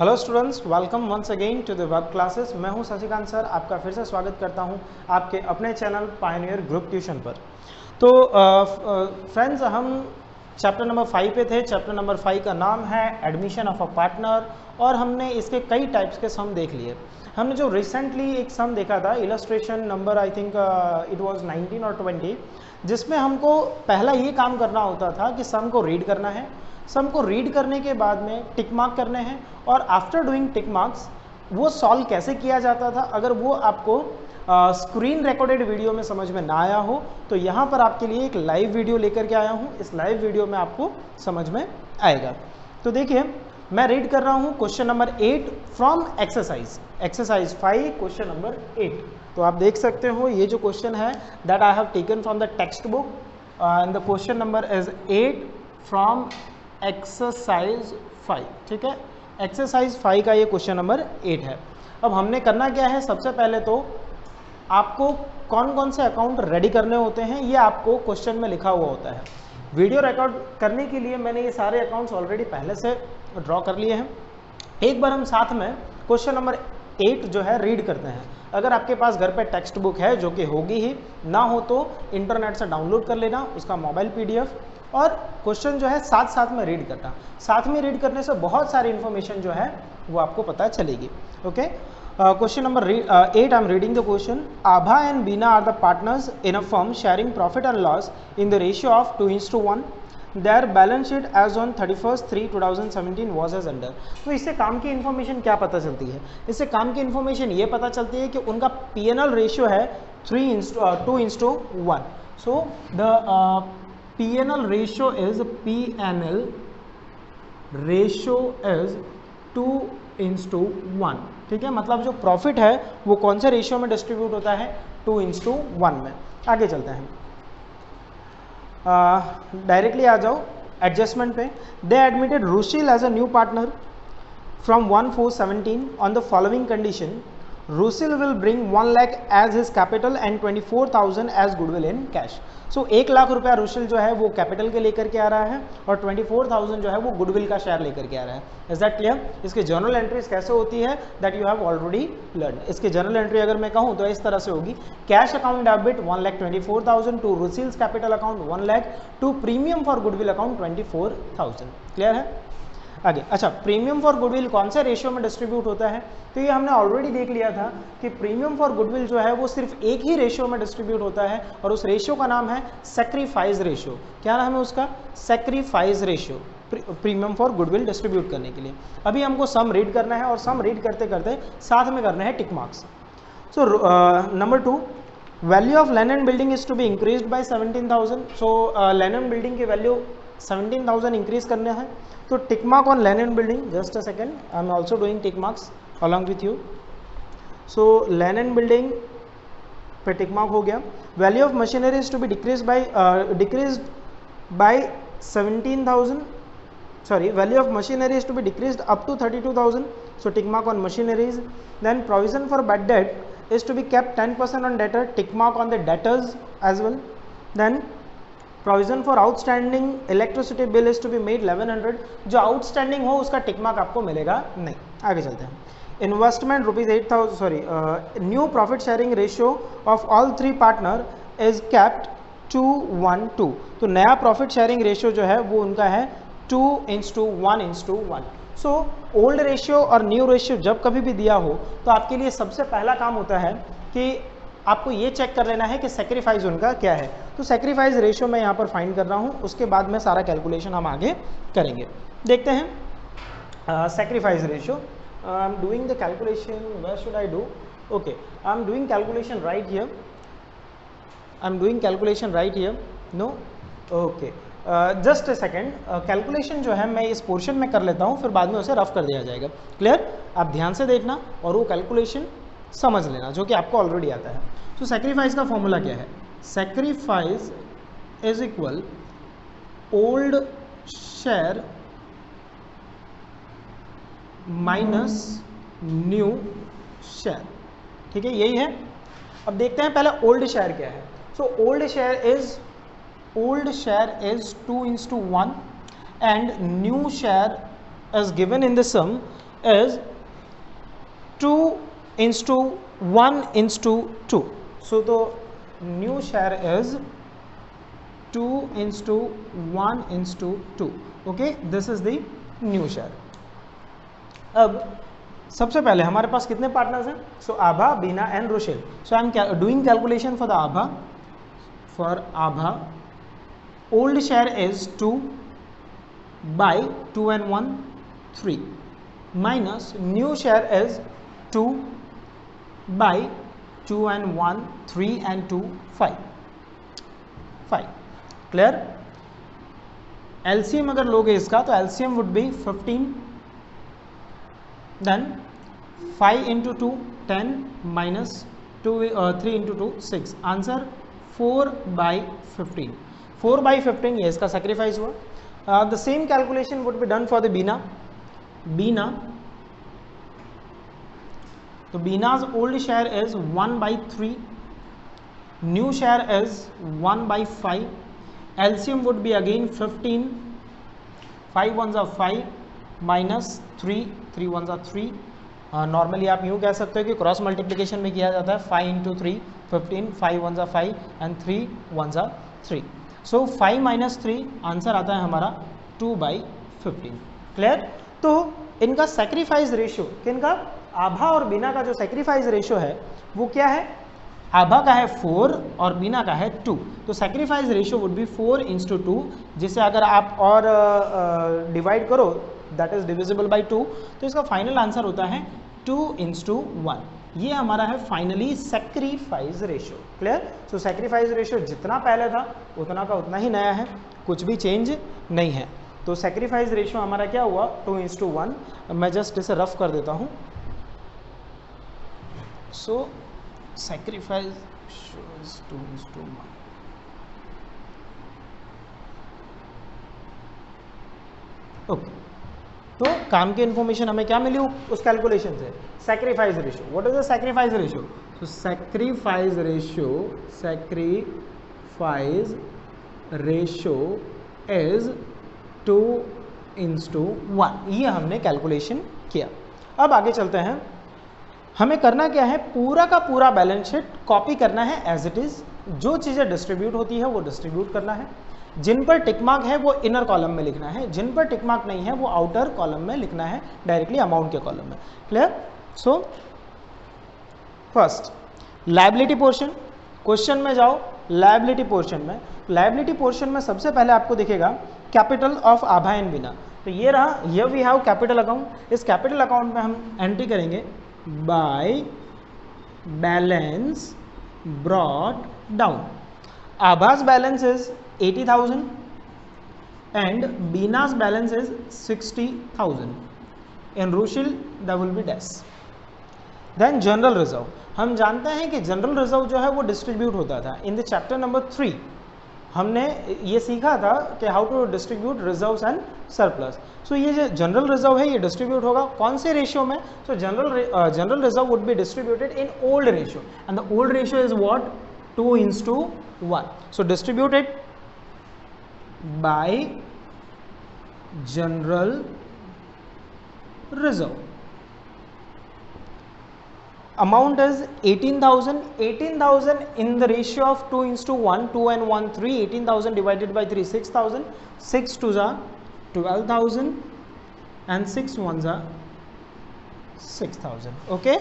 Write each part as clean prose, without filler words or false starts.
Hello students, welcome once again to the web classes. मैं हूं Shashikant sir, आपका फिर से स्वागत करता हूं आपके अपने चैनल पायनियर ग्रुप ट्यूशन पर। तो फ्रेंड्स, हम चैप्टर नंबर 5 पे थे। चैप्टर नंबर 5 का नाम है एडमिशन ऑफ अ पार्टनर और हमने इसके कई टाइप्स के सम देख लिए। हमने जो रिसेंटली एक सम देखा था, illustration number I think it was 19 और 20, जिसमें हमको पहला ये काम करना होता था कि सम को रीड करना है। सम को रीड करने के बाद में टिक मार्क करने हैं और आफ्टर डूइंग टिक मार्क्स वो सॉल्व कैसे किया जाता था, अगर वो आपको स्क्रीन रिकॉर्डेड वीडियो में समझ में ना आया हो तो यहाँ पर आपके लिए एक लाइव वीडियो लेकर के आया हूँ। इस लाइव वीडियो में आपको समझ में आएगा। तो देखिए, मैं रीड कर रहा हूँ question number 8 from exercise 5 question number 8। तो आप देख सकते हो ये जो क्वेश्चन है that I have taken from the text book and the question number is 8 from exercise 5। ठीक है, एक्सरसाइज 5 का ये क्वेश्चन नंबर 8 है। अब हमने करना क्या है, सबसे पहले तो आपको कौन कौन से अकाउंट रेडी करने होते हैं ये आपको क्वेश्चन में लिखा हुआ होता है। वीडियो रिकॉर्ड करने के लिए मैंने ये सारे अकाउंट्स ऑलरेडी पहले से ड्रॉ कर लिए हैं। एक बार हम साथ में क्वेश्चन नंबर 8 जो है रीड करते हैं। अगर आपके पास घर पे टेक्स्ट बुक है, जो कि होगी ही, ना हो तो इंटरनेट से डाउनलोड कर लेना उसका मोबाइल PDF, और क्वेश्चन जो है साथ साथ में रीड करना। साथ में रीड करने से बहुत सारी इन्फॉर्मेशन जो है वो आपको पता चलेगी। Okay, question number 8 I am reading the question. Abha and Bina are the partners in a firm sharing profit and loss in the ratio of 2:1। Their balance sheet as on 31/3/2017 was as under. तो इससे काम की information क्या पता चलती है? इससे काम की इन्फॉर्मेशन ये पता चलती है कि उनका P&L रेशियो है 2:1। So the P&L ratio is 2:1। ठीक है, मतलब जो प्रॉफिट है वो कौन से रेशियो में डिस्ट्रीब्यूट होता है? 2:1 में। आगे चलते हैं, डायरेक्टली आ जाओ एडजस्टमेंट पे। They admitted Rushil as a new partner from 1/4/17 on the following condition. Rushil will bring 1 lakh as his capital and 24,000 as goodwill in cash. So 1 lakh रुपया रुशील जो है वो कैपिटल के लेकर के आ रहा है और 24,000 जो है वो गुडविल का शेयर लेकर के आ रहा है। Is that clear? इसकी जर्नल एंट्रीज कैसे होती है that you have already learn. इसकी जर्नल एंट्री अगर मैं कहूँ तो इस तरह से होगी: cash account debit 1,24,000 to Rushil's capital account 1 lakh to premium for goodwill account 24,000। Clear है? आगे, अच्छा, प्रीमियम फॉर गुडविल कौन से रेशियो में डिस्ट्रीब्यूट होता है? तो ये हमने ऑलरेडी देख लिया था कि प्रीमियम फॉर गुडविल जो है वो सिर्फ एक ही रेशियो में डिस्ट्रीब्यूट होता है और उस रेशियो का नाम है सैक्रिफाइस रेशियो। क्या नाम है उसका? Sacrifice ratio, premium for goodwill distribute करने के लिए। अभी हमको सम रीड करना है और सम रीड करते करते साथ में करना है tick marks. So number 2, value of land and building is to be increased by 17,000। So land and building की वैल्यू 17,000 इंक्रीज करने हैं। तो tick mark on land and building, just a second, I am also doing tick marks along with you. So land and building पे tick mark हो गया। Value of machinery is to be decrease by 17,000, sorry, value of machinery is to be decreased up to 32,000. So tick mark on machineries. Then provision for bad debt is to be kept 10% on debtor. Tick mark on the debtors as well. Then provision for outstanding electricity bill is to be made 1100. जो outstanding हो उसका tick mark आपको मिलेगा नहीं। आगे चलते हैं। Investment ₹8,000, sorry, new profit sharing ratio of all 3 partner is kept 2:1:2। तो नया प्रॉफिट शेयरिंग रेशियो जो है वो उनका है 2:1:1। सो ओल्ड रेशियो और न्यू रेशियो जब कभी भी दिया हो तो आपके लिए सबसे पहला काम होता है कि आपको ये चेक कर लेना है कि सेक्रीफाइस उनका क्या है। तो सेक्रीफाइस रेशियो मैं यहाँ पर फाइंड कर रहा हूँ, उसके बाद में सारा कैलकुलेशन हम आगे करेंगे। देखते हैं sacrifice ratio. I am doing the calculation, where should I do? Okay, I am doing calculation right here, I am doing calculation right here, no, okay, just a second. Calculation जो है मैं इस portion में कर लेता हूँ, फिर बाद में उसे रफ कर दिया जाएगा। क्लियर? आप ध्यान से देखना और वो कैलकुलेशन समझ लेना जो कि आपको ऑलरेडी आता है। तो सेक्रीफाइस का फॉर्मूला क्या है? Sacrifice is equal old share minus new share. ठीक है, यही है। अब देखते हैं पहले ओल्ड शेयर क्या है। So old share is 2:1 and new share as given in the sum is 2:1:2. So the new share is 2:1:2. Okay, this is the new share. अब सबसे पहले हमारे पास कितने पार्टनर्स हैं? So Abha, Bina and Rushil. So I am doing calculation for the Abha. For Abha old share is 2 by 2 and 1 3 minus new share is 2 by 2 and 1 3 and 2 5. Clear? LCM अगर लोगे इसका तो LCM would be 15, then 5 into 2 10 minus 3 into 2 6. Answer 4 by 15. 4 by 15 ये इसका sacrifice हुआ. The same calculation would be done for the Bina. So Bina's old share is 1 by 3. New share is 1 by 5. LCM would be again 15. 5 ones are 5 minus 3. 3 ones are 3. Normally आप यूँ कह सकते हो कि cross multiplication में किया जाता है 5 into 3 15. 5 ones are 5 and 3 ones are 3. So 5 minus 3 answer आता है हमारा 2 by 15. क्लियर? तो इनका सेक्रीफाइस रेशियो, किनका? आभा और बीना का जो सेक्रीफाइस रेशियो है वो क्या है? आभा का है 4 और बीना का है 2. तो सेक्रीफाइस रेशियो वुड बी 4:2, जिसे अगर आप और डिवाइड करो दैट इज डिविजिबल बाई 2, तो इसका फाइनल आंसर होता है 2:1. ये हमारा है फाइनली सेक्रीफाइस रेशियो. क्लियर? सो सेक्रीफाइस रेशियो जितना पहले था उतना का उतना ही नया है, कुछ भी चेंज नहीं है. तो सेक्रीफाइस रेशियो हमारा क्या हुआ? 2:1. मैं जस्ट इसे रफ कर देता हूँ. सो सेक्रीफाइस रेशियो इज 2:1. ओके, तो काम की इंफॉर्मेशन हमें क्या मिली उस कैलकुलेशन से? sacrifice ratio. What is the sacrifice ratio? So sacrifice ratio is 2:1. ये हमने कैलकुलेशन किया. अब आगे चलते हैं. हमें करना क्या है? पूरा का पूरा बैलेंस शीट कॉपी करना है एज इट इज. जो चीज़ें डिस्ट्रीब्यूट होती है वो डिस्ट्रीब्यूट करना है. जिन पर टिक मार्क है वो इनर कॉलम में लिखना है, जिन पर टिक मार्क नहीं है वो आउटर कॉलम में लिखना है, डायरेक्टली अमाउंट के कॉलम में. Clear? So first liability portion. Question में जाओ लायबिलिटी पोर्शन में. लायबिलिटी पोर्शन में सबसे पहले आपको दिखेगा capital of Abha and Bina. तो ये रहा, ये वी हैव कैपिटल अकाउंट. इस कैपिटल अकाउंट में हम एंट्री करेंगे by balance brought down. Abha's balance is 80,000 and Bina's balance is 60,000. In Rushil that will be dash. Then general reserve. हम जानते हैं कि जनरल रिजर्व जो है वो डिस्ट्रीब्यूट होता था. इन द चैप्टर नंबर 3 हमने ये सीखा था कि how to distribute reserves and surplus. So ये जो जनरल रिजर्व है ये डिस्ट्रीब्यूट होगा कौन से रेशियो में? सो general reserve would be distributed in old ratio and the old ratio is what? 2:1. So distributed by general reserve. Amount is 18,000. 18,000 in the ratio of 2:1. 2 and 1 3. 18,000 divided by 3 6,000. 6 2s are 12,000 and 6 1s are 6,000. Okay.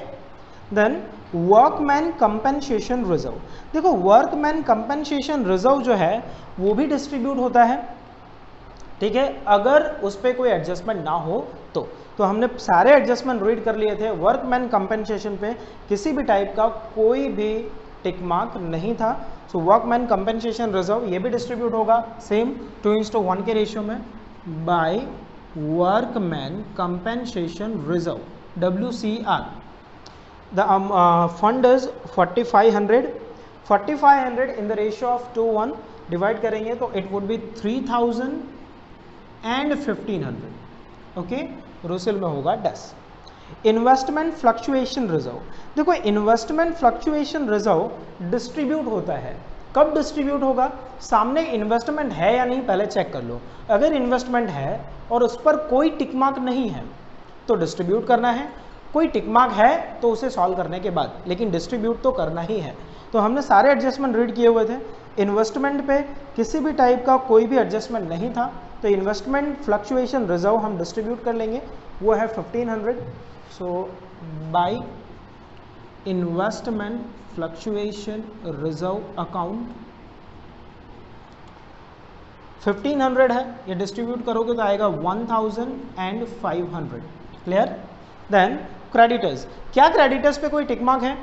Then workman compensation reserve. देखो workman compensation reserve जो है वो भी distribute होता है. ठीक है, अगर उस पर कोई एडजस्टमेंट ना हो तो हमने सारे एडजस्टमेंट रीड कर लिए थे. वर्कमैन कंपनसेशन पे किसी भी टाइप का कोई भी टिक मार्क नहीं था. सो वर्कमैन कंपनसेशन रिजर्व ये भी डिस्ट्रीब्यूट होगा सेम 2:1 के रेशियो में by workman compensation reserve WCR. The fund is 4,500. 4,500 in the ratio of 2:1 divide करेंगे तो it would be 3,000 and 1,500. Okay, Rushil में होगा 10. Investment fluctuation reserve. देखो इन्वेस्टमेंट फ्लक्चुएशन रिजर्व डिस्ट्रीब्यूट होता है. कब डिस्ट्रीब्यूट होगा? सामने इन्वेस्टमेंट है या नहीं पहले चेक कर लो. अगर इन्वेस्टमेंट है और उस पर कोई टिक मार्क नहीं है तो डिस्ट्रीब्यूट करना है, कोई टिक मार्क है तो उसे सॉल्व करने के बाद, लेकिन डिस्ट्रीब्यूट तो करना ही है। तो हमने सारे एडजस्टमेंट रीड किए हुए थे। इन्वेस्टमेंट पे किसी भी टाइप का कोई भी एडजस्टमेंट नहीं था, तो इन्वेस्टमेंट फ्लक्चुएशन रिजर्व हम डिस्ट्रीब्यूट कर लेंगे, वो है 1500। So by investment fluctuation reserve account 1500 है, ये डिस्ट्रीब्यूट करोगे तो आएगा 1500। क्लियर। देन क्रेडिटर्स, क्या क्रेडिटर्स पे कोई टिक मार्क है?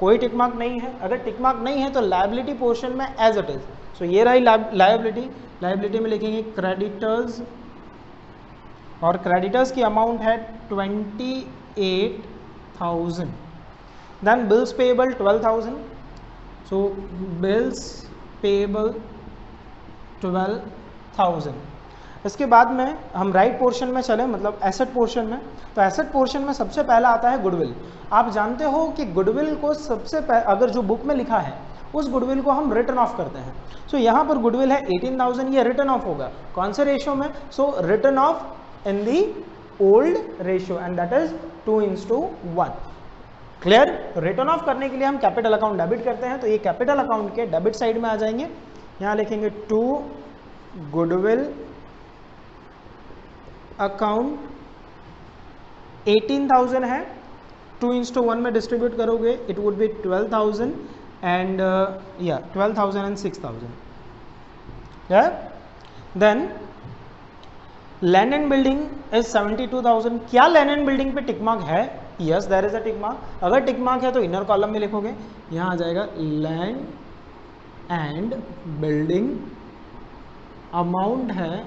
कोई टिक मार्क नहीं है। अगर टिक मार्क नहीं है तो लायबिलिटी पोर्शन में एज इट इज, सो ये रही लायबिलिटी में लिखेंगे क्रेडिटर्स, और क्रेडिटर्स की अमाउंट है 28,000। देन बिल्स पेएबल 12,000, सो बिल्स पेएबल 12,000। इसके बाद में हम राइट पोर्शन में चले, मतलब एसेट पोर्शन में। तो एसेट पोर्शन में सबसे पहला आता है गुडविल। आप जानते हो कि गुडविल को सबसे अगर जो बुक में लिखा है उस गुडविल को हम रिटर्न ऑफ करते हैं। सो यहाँ पर गुडविल है 18,000, ये रिटर्न ऑफ होगा कौन से रेशियो में? So written off in the old ratio and that is 2:1। Clear. Written off करने के लिए हम कैपिटल अकाउंट डेबिट करते हैं, तो ये कैपिटल अकाउंट के डेबिट साइड में आ जाएंगे। यहाँ लिखेंगे टू गुडविल अकाउंट 18,000 है, 2:1 में डिस्ट्रीब्यूट करोगे it would be 12,000 and 12,000 and 6,000। Then land and building is 72,000। क्या लैंड एंड बिल्डिंग पे टिक मार्क है? Yes, there is a tick mark. अगर टिक मार्क है तो इनर कॉलम में लिखोगे, यहाँ आ जाएगा लैंड एंड बिल्डिंग अमाउंट है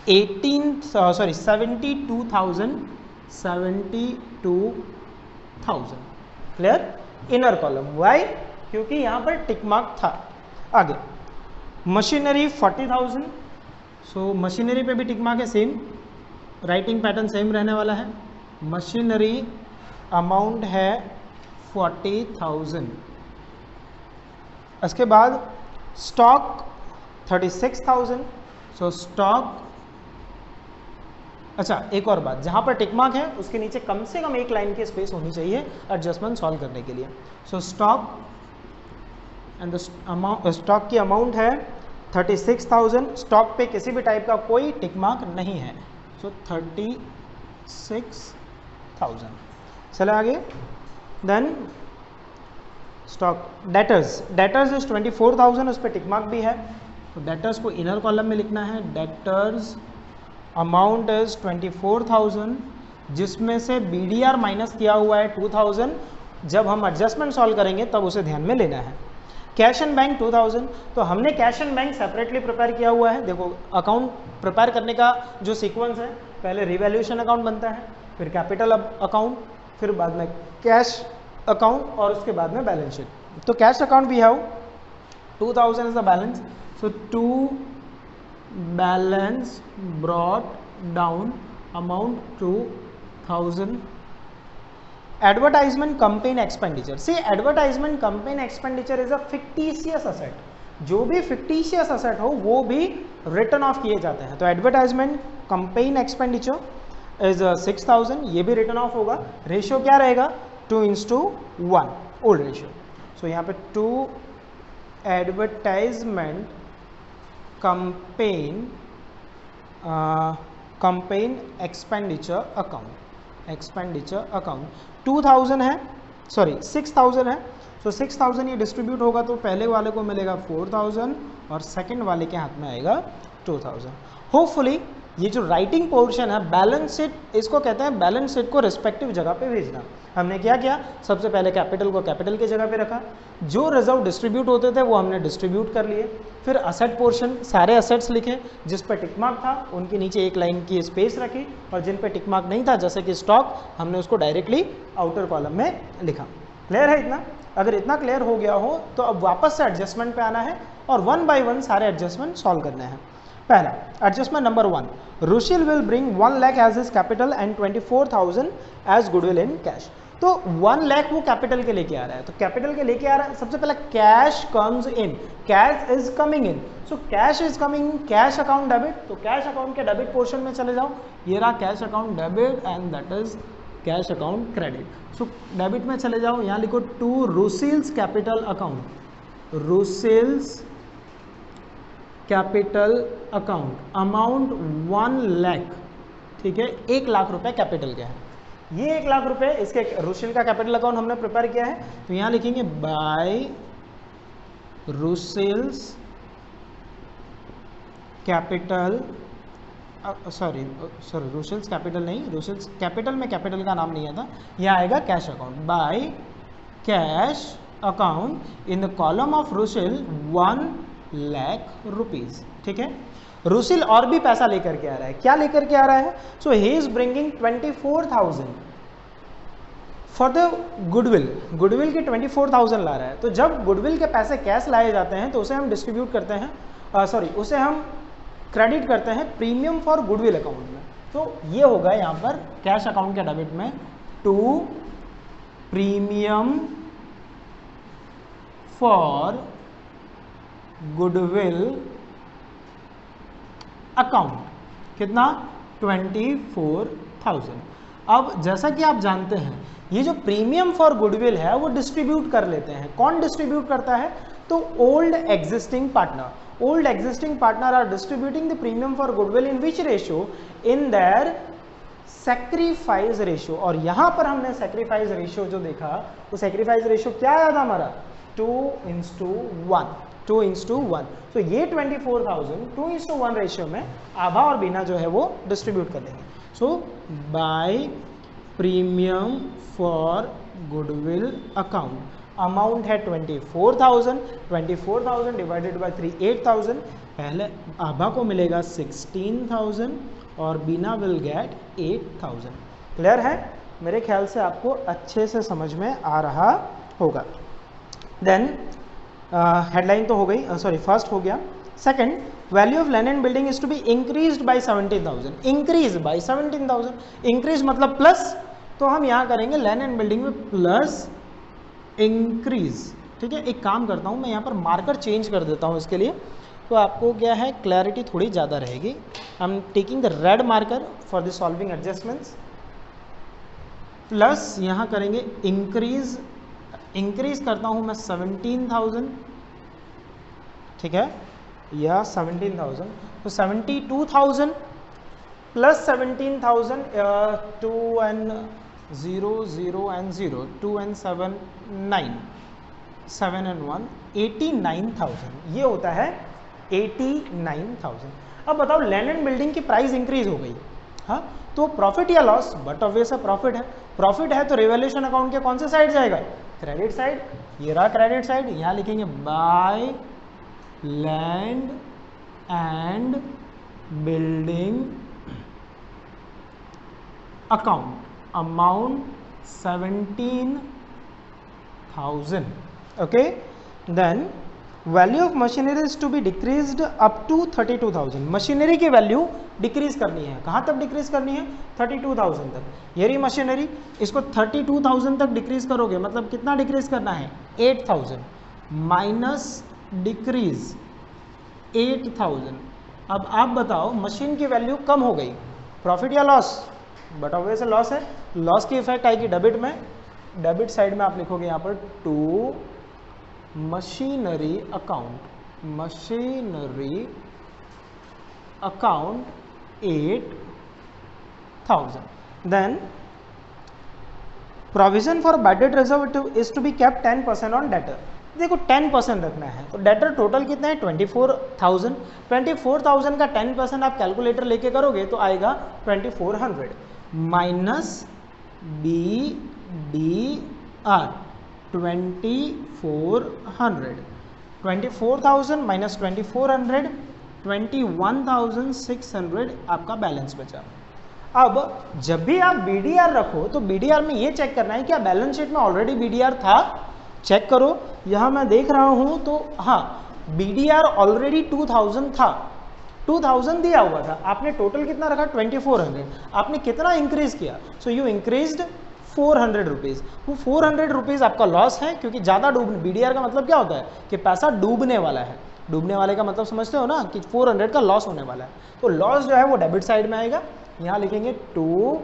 72,000। क्लियर। Inner column, why? क्योंकि यहां पर टिक मार्क था। आगे मशीनरी 40,000, सो मशीनरी पे भी टिक मार्क है, सेम राइटिंग पैटर्न सेम रहने वाला है। मशीनरी अमाउंट है 40,000। इसके बाद स्टॉक 36,000, सो स्टॉक। अच्छा, एक और बात, जहां पर टिक मार्क है उसके नीचे कम से कम एक लाइन की स्पेस होनी चाहिए एडजस्टमेंट सॉल्व करने के लिए। सो स्टॉक एंड स्टॉक की अमाउंट है 36,000। स्टॉक पे किसी भी टाइप का कोई टिक मार्क नहीं है, सो 36,000। चले आगे। देन स्टॉक डेटर्स इज 24,000, उस पर टिक मार्क भी है, तो डेटर्स को इनर कॉलम में लिखना है। डेटर्स अमाउंट इज 24,000, जिसमें से BDR माइनस किया हुआ है 2,000। जब हम एडजस्टमेंट सॉल्व करेंगे तब उसे ध्यान में लेना है। कैश एंड बैंक 2,000, तो हमने cash and bank separately prepare किया हुआ है। देखो अकाउंट प्रिपेयर करने का जो सीक्वेंस है, पहले रिवैल्यूएशन अकाउंट बनता है, फिर कैपिटल अकाउंट, फिर बाद में कैश अकाउंट और उसके बाद में बैलेंस शीट। तो cash account we have 2,000 is the balance, so to balance brought down amount 2,000। Advertisement campaign expenditure, see advertisement campaign expenditure is a fictitious asset. जो भी फिक्टिशियस असेट हो वो भी रिटर्न ऑफ किए जाते हैं। तो एडवर्टाइजमेंट कंपेन एक्सपेंडिचर इज 6,000, ये भी रिटर्न ऑफ होगा। रेशियो क्या रहेगा? 2:1 ओल्ड रेशियो। सो यहाँ पे to advertisement campaign expenditure account 2,000 है, सॉरी 6,000 है। सो 6,000 ये डिस्ट्रीब्यूट होगा तो पहले वाले को मिलेगा 4,000 और सेकंड वाले के हाथ में आएगा 2,000। होपफुली ये जो राइटिंग पोर्शन है बैलेंस शीट, इसको कहते हैं बैलेंस शीट को रिस्पेक्टिव जगह पे भेजना। हमने क्या किया, सबसे पहले कैपिटल को कैपिटल की जगह पे रखा, जो रिजर्व डिस्ट्रीब्यूट होते थे वो हमने डिस्ट्रीब्यूट कर लिए। फिर असेट पोर्शन, सारे असेट्स लिखे, जिस पे टिक मार्क था उनके नीचे एक लाइन की स्पेस रखी, और जिन पे टिक मार्क नहीं था जैसे कि स्टॉक, हमने उसको डायरेक्टली आउटर कॉलम में लिखा। क्लियर है इतना? अगर इतना क्लियर हो गया हो तो अब वापस से एडजस्टमेंट पे आना है और 1 by 1 सारे एडजस्टमेंट सॉल्व करने हैं। पहला adjustment number 1, Rushil will bring 1 lakh as his capital and 24,000 as goodwill in cash. तो 1 लाख वो कैपिटल के लेके आ रहा है, तो कैपिटल के लेके आ रहा है, सबसे पहले cash comes in, cash is coming in, so cash is coming in, cash account debit, तो कैश अकाउंट के डेबिट पोर्शन में चले जाओ, ये रहा cash account debit and that is cash account credit. So debit में चले जाओ, यहाँ लिखो to Rushil's capital account, Rushil's capital account, amount 1 lakh, ठीक है, 1 लाख रुपए कैपिटल के हैं, ये 1 लाख रुपए इसके रुसिल का कैपिटल अकाउंट हमने प्रिपेयर किया है, तो यहां लिखेंगे बाय रुसिल्स कैपिटल, सॉरी रुसिल्स कैपिटल नहीं, रुसिल्स कैपिटल में कैपिटल का नाम नहीं आता, यह आएगा cash account, by cash account in the column of Rushil 1 lakh rupees, ठीक है। रुसिल और भी पैसा लेकर के आ रहा है, क्या लेकर के आ रहा है, so he is bringing 24,000 for the goodwill, goodwill की 24,000 ला रहा है, तो जब गुडविल के पैसे कैश लाए जाते हैं तो उसे हम डिस्ट्रीब्यूट करते हैं, उसे हम क्रेडिट करते हैं प्रीमियम फॉर गुडविल अकाउंट में, तो ये होगा यहाँ पर कैश अकाउंट के डेबिट में to premium for goodwill account, कितना 24,000। अब जैसा कि आप जानते हैं ये जो प्रीमियम फॉर गुडविल है वो डिस्ट्रीब्यूट कर लेते हैं, कौन डिस्ट्रीब्यूट करता है, तो old existing partner, old existing partner are distributing the premium for goodwill in which ratio, in their sacrifice ratio, और यहां पर हमने सैक्रिफाइस रेशियो जो देखा वो सैक्रिफाइस रेशियो क्या आया था हमारा 2:1, 2:1, तो ये 24,000 2:1 रेशियो में आभा और बीना जो है वो डिस्ट्रीब्यूट कर देंगे। So by premium for goodwill account, amount है 24,000, 24,000 डिवाइडेड बाय 3 8,000, पहले आभा को मिलेगा 16,000 और बीना विल गेट 8,000। क्लियर है, मेरे ख्याल से आपको अच्छे से समझ में आ रहा होगा। देन हेडलाइन तो हो गई, सॉरी फर्स्ट हो गया। Second, value of land and building is to be increased by 17,000, increase by 17,000, increase मतलब प्लस, तो हम यहाँ करेंगे लैंड एंड बिल्डिंग में प्लस इंक्रीज, ठीक है। एक काम करता हूँ मैं यहाँ पर मार्कर चेंज कर देता हूँ इसके लिए, तो आपको क्या है क्लैरिटी थोड़ी ज़्यादा रहेगी। I am taking the red marker for the solving adjustments, plus यहाँ करेंगे इंक्रीज, इंक्रीज करता हूँ मैं 17,000, ठीक है, या 17,000, तो 72,000 plus 17,000, 2 and 0 0 and 0, 2 and 7 9, 7 and 1 89,000, ये होता है 89,000। अब बताओ लैंड एंड बिल्डिंग की प्राइस इंक्रीज हो गई, हाँ, तो प्रॉफिट या लॉस, बट ऑब्वियस है प्रॉफिट है, प्रॉफिट है तो रिवैल्यूएशन अकाउंट के कौन से साइड जाएगा, क्रेडिट साइड, ये रहा क्रेडिट साइड, यहां लिखेंगे by land and building account, amount 17,000, okay. Then value of machinery is to be decreased up to 32,000, machinery की वैल्यू डिक्रीज करनी है, कहां तक डिक्रीज करनी है 32,000 तक, ये रही मशीनरी, इसको 32,000 तक डिक्रीज करोगे, मतलब कितना डिक्रीज करना है 8,000 माइनस डिक्रीज 8,000। अब आप बताओ मशीन की वैल्यू कम हो गई, प्रॉफिट या लॉस, बट ऑब्वियस लॉस है, लॉस की इफेक्ट आएगी डेबिट में, डेबिट साइड में आप लिखोगे यहाँ पर to machinery account, machinery account 8,000। Then provision for bad debt reserve is to be kept 10% on debtor, देखो 10% रखना है, तो डेटर टोटल कितना है 24,000, 24,000 का 10% आप कैलकुलेटर लेके करोगे तो आएगा 2400 माइनस BDR 2400, 24,000 माइनस 2400, 21,600 आपका बैलेंस बचा। अब जब भी आप BDR रखो तो BDR में ये चेक करना है क्या बैलेंस शीट में ऑलरेडी BDR था, चेक करो, यहां मैं देख रहा हूं तो हाँ BDR ऑलरेडी 2,000 था, 2,000 दिया हुआ था, आपने टोटल कितना रखा 2400, आपने कितना इंक्रीज किया, सो यू इंक्रीज्ड 400 रुपीज़। वो 400 रुपीज़ आपका लॉस है, क्योंकि ज़्यादा डूब, BDR का मतलब क्या होता है कि पैसा डूबने वाला है। डूबने वाले का मतलब समझते हो ना, कि 400 का लॉस होने वाला है। तो लॉस जो है वो डेबिट साइड में आएगा। यहाँ लिखेंगे to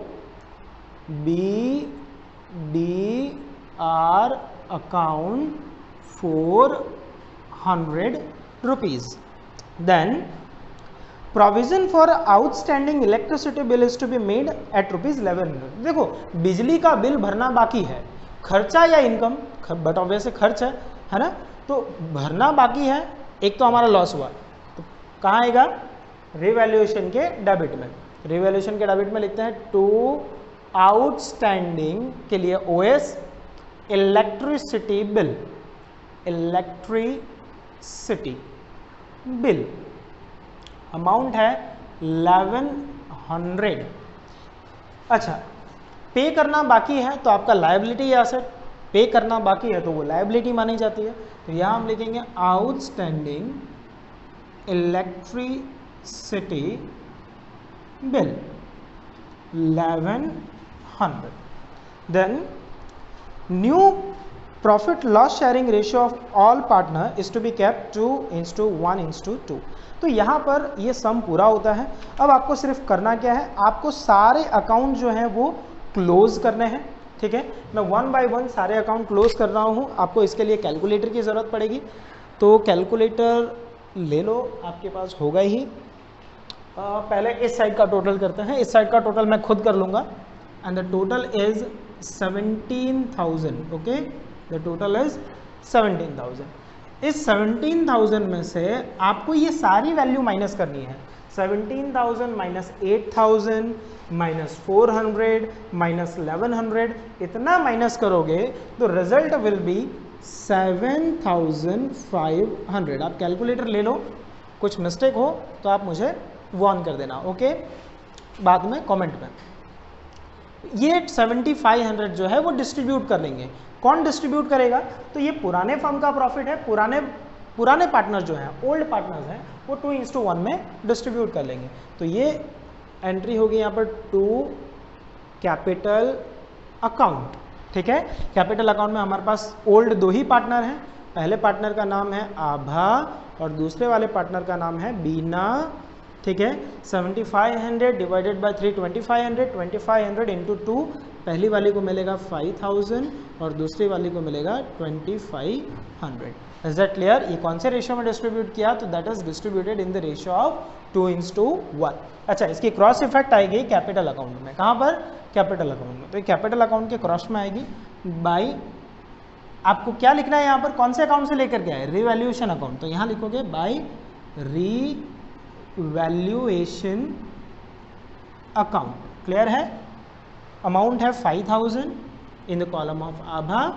BDR account 400 rupees. Then provision for outstanding electricity bill is to be made at ₹1100। देखो, बिजली का बिल भरना बाकी है, खर्चा या इनकम, बट ऑब्वियसली खर्च है ना, तो भरना बाकी है। एक तो हमारा लॉस हुआ, तो कहाँ आएगा, रिवैल्यूएशन के डेबिट में। रिवैल्यूएशन के डेबिट में लिखते हैं टू आउटस्टैंडिंग के लिए OS electricity bill, electricity bill amount है 1100। अच्छा, पे करना बाकी है तो आपका लायबिलिटी या एसेट, पे करना बाकी है तो वो लायबिलिटी मानी जाती है। तो यहाँ हम लिखेंगे outstanding electricity bill 1100। Then new profit loss sharing ratio of all partner is to be kept 2:1:2। तो यहाँ पर ये सम पूरा होता है। अब आपको सिर्फ करना क्या है, आपको सारे अकाउंट जो हैं वो क्लोज करने हैं। ठीक है, मैं 1 बाय 1 सारे अकाउंट क्लोज कर रहा हूँ। आपको इसके लिए कैलकुलेटर की ज़रूरत पड़ेगी, तो कैलकुलेटर ले लो, आपके पास होगा ही। पहले इस साइड का टोटल करते हैं। इस साइड का टोटल मैं खुद कर लूँगा, and the total is 17,000। Okay, the total is 17,000। इस 17,000 में से आपको ये सारी वैल्यू माइनस करनी है। 17,000 माइनस 8,000 माइनस 400 माइनस 1100, इतना माइनस करोगे तो रिजल्ट विल बी 7,500। आप कैलकुलेटर ले लो, कुछ मिस्टेक हो तो आप मुझे वार्न कर देना, ओके, बाद में कमेंट में। ये 7,500 जो है वो डिस्ट्रीब्यूट कर लेंगे। कौन डिस्ट्रीब्यूट करेगा, तो ये पुराने फर्म का प्रॉफिट है, पुराने पार्टनर जो हैं, ओल्ड पार्टनर्स हैं, वो 2:1 में डिस्ट्रीब्यूट कर लेंगे। तो ये एंट्री होगी यहाँ पर टू कैपिटल अकाउंट। ठीक है, कैपिटल अकाउंट में हमारे पास ओल्ड 2 ही पार्टनर हैं। पहले पार्टनर का नाम है आभा और दूसरे वाले पार्टनर का नाम है बीना। ठीक है, 7,500 डिवाइडेड बाय 3 2,500, 2,500 इंटू 2, पहली वाली को मिलेगा 5,000 और दूसरी वाली को मिलेगा 2,500। Is that clear? ये कौन से रेशियो में डिस्ट्रीब्यूट किया, तो that is distributed in the ratio of 2:1। अच्छा, इसकी क्रॉस इफेक्ट आएगी कैपिटल अकाउंट में। कहाँ पर? कैपिटल अकाउंट में। तो ये कैपिटल अकाउंट के क्रॉस में आएगी बाई, आपको क्या लिखना है यहाँ पर, कौन से अकाउंट से लेकर के आए, रिवैल्यूएशन अकाउंट। तो यहाँ लिखोगे बाई रिवैल्यूएशन अकाउंट। क्लियर है? अमाउंट है 5,000 in the column of Abha,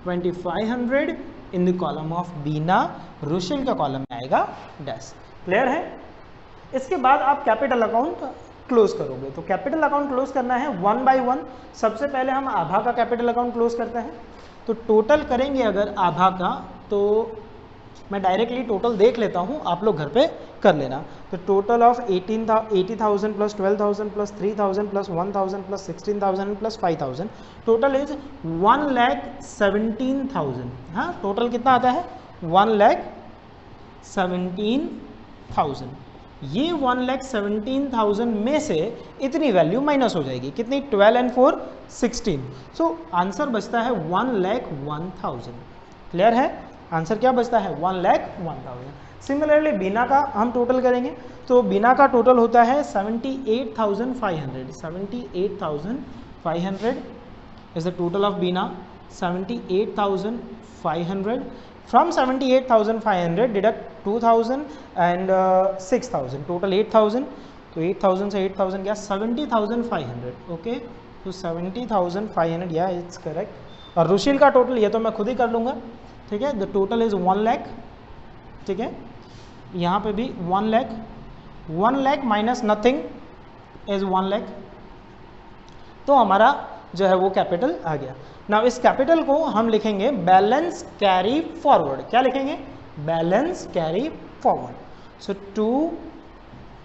2,500 in the column of Bina, Rushil का कॉलम में आएगा डैश। क्लियर है? इसके बाद आप कैपिटल अकाउंट क्लोज करोगे। तो कैपिटल अकाउंट क्लोज करना है 1 बाय 1। सबसे पहले हम आभा का कैपिटल अकाउंट क्लोज करते हैं। तो टोटल करेंगे अगर आभा का, तो मैं डायरेक्टली टोटल देख लेता हूँ, आप लोग घर पे कर लेना। तो total of 80,000 plus 12,000 plus 3,000 plus 1,000 plus 16,000 plus 5,000, total is 1,17,000। हाँ, टोटल कितना आता है? 1,17,000। ये 1,17,000 में से इतनी वैल्यू माइनस हो जाएगी। कितनी? 12 and 4 16। सो आंसर बचता है 1,01,000। क्लियर है? आंसर क्या बचता है? 1,01,000। सिमिलरली बीना का हम टोटल करेंगे, तो बीना का टोटल होता है 78,500। 78,500 is the total of Bina. 78,500 from 78,500 deduct 2,000 and 6,000, total 8,000। तो 8,000 से 8,000 क्या? 70,500। ओके, तो 70,500, या इट्स करेक्ट। और रुशिल का टोटल ये तो मैं खुद ही कर लूँगा। ठीक है, द टोटल इज 1 लाख। ठीक है, यहाँ पे भी 1 lakh. 1 lakh minus nothing is 1 lakh. तो हमारा जो है वो कैपिटल आ गया। नाउ इस कैपिटल को हम लिखेंगे बैलेंस कैरी फॉरवर्ड। क्या लिखेंगे? Balance carry forward. So to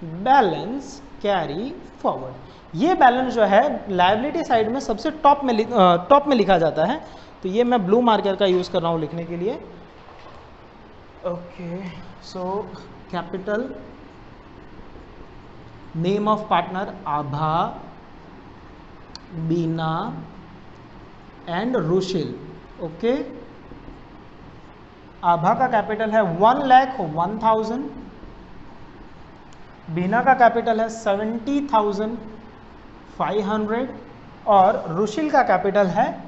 balance carry forward. ये बैलेंस जो है लायबिलिटी साइड में सबसे टॉप में लिखा जाता है। तो ये मैं ब्लू मार्कर का यूज़ कर रहा हूँ लिखने के लिए। Okay, so capital, name of partner Abha, Bina and Rushil. Okay, Abha का कैपिटल है 1,01,000, बीना का कैपिटल है 70,500 और रुशिल का कैपिटल है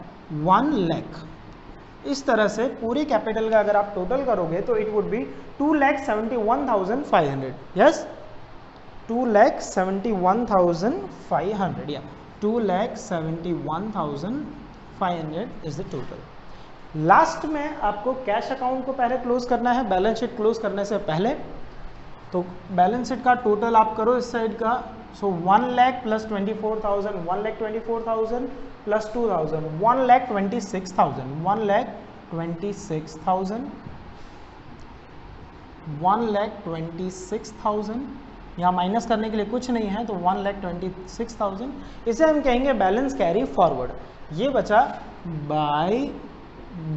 1 लाख। इस तरह से पूरे कैपिटल का अगर आप टोटल करोगे तो इट वुड बी 2,71,500। यस, 2,71,500 या 2,71,500 इज द टोटल। लास्ट में आपको कैश अकाउंट को पहले क्लोज करना है बैलेंस शीट क्लोज करने से पहले। तो बैलेंस शीट का टोटल आप करो इस साइड का। सो 1 लाख प्लस 24,000, 1,24,000 प्लस 2,000, 1,26,000, 1,26,000, 1,26,000। यहाँ माइनस करने के लिए कुछ नहीं है तो 1,26,000। इसे हम कहेंगे बैलेंस कैरी फॉरवर्ड। ये बचा by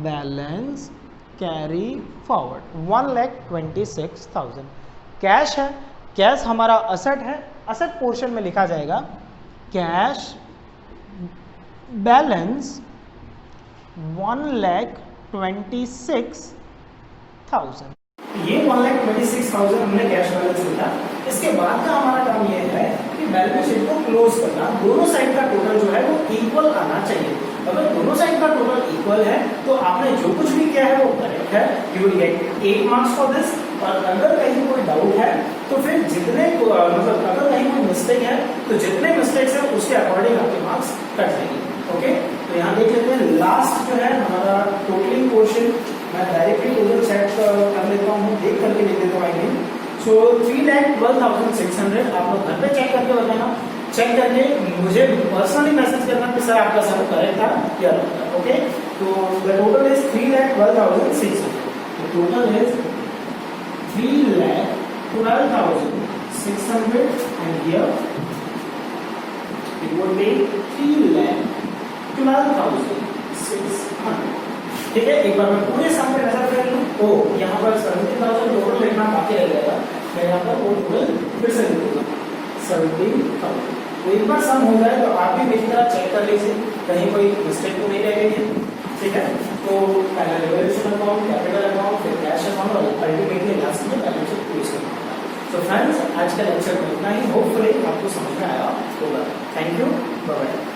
balance carry forward 1,26,000। Cash है, कैश हमारा असेट है, असेट पोर्शन में लिखा जाएगा कैश बैलेंस 1,26,000। ये 1,26,000 हमने कैश बैलेंस लिखा। इसके बाद का हमारा काम ये है कि बैलेंस शीट को क्लोज करना। दोनों साइड का टोटल जो है वो इक्वल आना चाहिए। अगर दोनों साइड का टोटल इक्वल है तो आपने जो कुछ भी किया है वो करेक्ट है, you will get 8 marks for this. और अगर कहीं कोई डाउट है तो फिर जितने मतलब अगर कहीं कोई मिस्टेक है तो जितने मिस्टेक्स है उसके अकॉर्डिंग आपके मार्क्स कट जाएंगे। ओके, तो यहाँ देख लेते हैं लास्ट जो है हमारा टोटलिंग पोर्शन। मैं डायरेक्टली टोटल चेक कर लेता हूँ, देख करके लिख देता हूँ। I mean so 3,12,600। आप लोग घर पे चेक करके बताना, चेक करके मुझे पर्सनली मैसेज करना कि सर आपका सब करेक्ट था या रॉन्ग था। ओके, तो the total is 3,12,600। The total is 3,12,600 and here it would B 3,12,600। ठीक है, एक बार मैं पूरे सामने नजर कर लूँ। ओ, यहाँ पर 70,000 टोटल लिखना बाकी रह जाएगा। मैं यहाँ पर वो टोटल फिर से लिखूंगा 70,000। तो एक बार सम हो जाए तो आप भी मेरी तरह चेक कर लीजिए कहीं कोई मिस्टेक तो नहीं रह गई है। ठीक है, तो पहले रिवॉल्यूशन अकाउंट, कैपिटल अकाउंट, फिर कैश अकाउंट और अल्टीमेटली लास्ट में बैलेंस शीट क्लोज करना होगा। तो फ्रेंड्स, आज का लेक्चर में इतना ही। होपफुली आपको समझ में आया होगा। Thank you, bye bye.